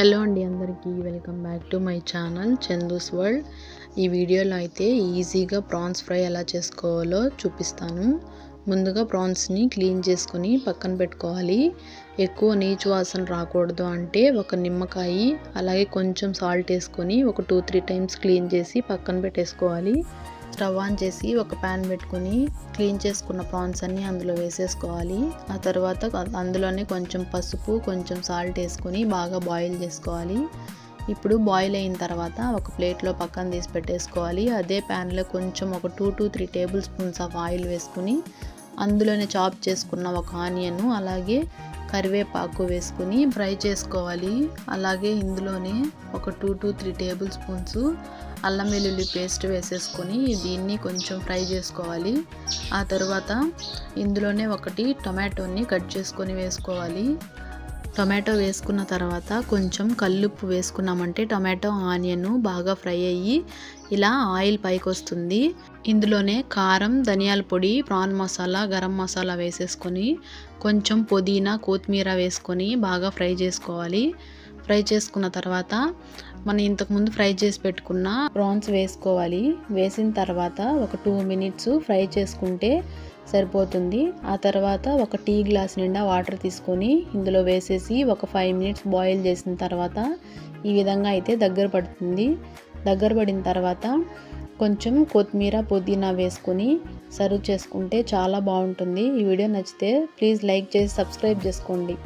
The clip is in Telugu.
హలో అండి అందరికీ welcome back to my channel Chandu's world. ఈ వీడియోలో అయితే ఈజీగా ప్రాన్స్ ఫ్రై ఎలా చేసుకోవాలో చూపిస్తాను. ముందుగా ప్రాన్స్ని క్లీన్ చేసుకొని పక్కన పెట్టుకోవాలి. ఎక్కువ నీచు వాసన రాకూడదు అంటే ఒక నిమ్మకాయ అలాగే కొంచెం సాల్ట్ వేసుకొని ఒక 2-3 టైమ్స్ క్లీన్ చేసి పక్కన పెట్టేసుకోవాలి. స్టవ్ ఆన్ చేసి ఒక ప్యాన్ పెట్టుకొని క్లీన్ చేసుకున్న ప్రాన్స్ అన్నీ అందులో వేసేసుకోవాలి. ఆ తర్వాత అందులోనే కొంచెం పసుపు కొంచెం సాల్ట్ వేసుకొని బాగా బాయిల్ చేసుకోవాలి. ఇప్పుడు బాయిల్ అయిన తర్వాత ఒక ప్లేట్లో పక్కన తీసి పెట్టేసుకోవాలి. అదే ప్యాన్లో కొంచెం ఒక 2-3 టేబుల్ స్పూన్స్ ఆఫ్ ఆయిల్ వేసుకుని అందులోనే చాప్ చేసుకున్న ఒక ఆనియన్ అలాగే కరివేపాకు వేసుకుని ఫ్రై చేసుకోవాలి. అలాగే ఇందులోనే ఒక 2-3 టేబుల్ స్పూన్స్ అల్లం వెల్లుల్లి పేస్ట్ వేసేసుకొని దీన్ని కొంచెం ఫ్రై చేసుకోవాలి. ఆ తర్వాత ఇందులోనే ఒకటి టొమాటోని కట్ చేసుకొని వేసుకోవాలి. టొమాటో వేసుకున్న తర్వాత కొంచెం కల్లుప్పు వేసుకున్నామంటే టొమాటో ఆనియన్ బాగా ఫ్రై అయ్యి ఇలా ఆయిల్ పైకి వస్తుంది. ఇందులోనే కారం, ధనియాల పొడి, ప్రాన్ మసాలా, గరం మసాలా వేసేసుకొని కొంచెం పుదీనా, కొత్తిమీర వేసుకొని బాగా ఫ్రై చేసుకోవాలి. ఫ్రై చేసుకున్న తర్వాత మనం ఇంతకుముందు ఫ్రై చేసి పెట్టుకున్న ప్రాన్స్ వేసుకోవాలి. వేసిన తర్వాత ఒక 2 మినిట్స్ ఫ్రై చేసుకుంటే సరిపోతుంది. ఆ తర్వాత ఒక టీ గ్లాస్ నిండా వాటర్ తీసుకొని ఇందులో వేసేసి ఒక 5 మినిట్స్ బాయిల్ చేసిన తర్వాత ఈ విధంగా అయితే దగ్గర పడుతుంది. దగ్గర పడిన తర్వాత కొంచెం కొత్తిమీర, పుదీనా వేసుకొని సర్వ్ చేసుకుంటే చాలా బాగుంటుంది. ఈ వీడియో నచ్చితే ప్లీజ్ లైక్ చేసి సబ్స్క్రైబ్ చేసుకోండి.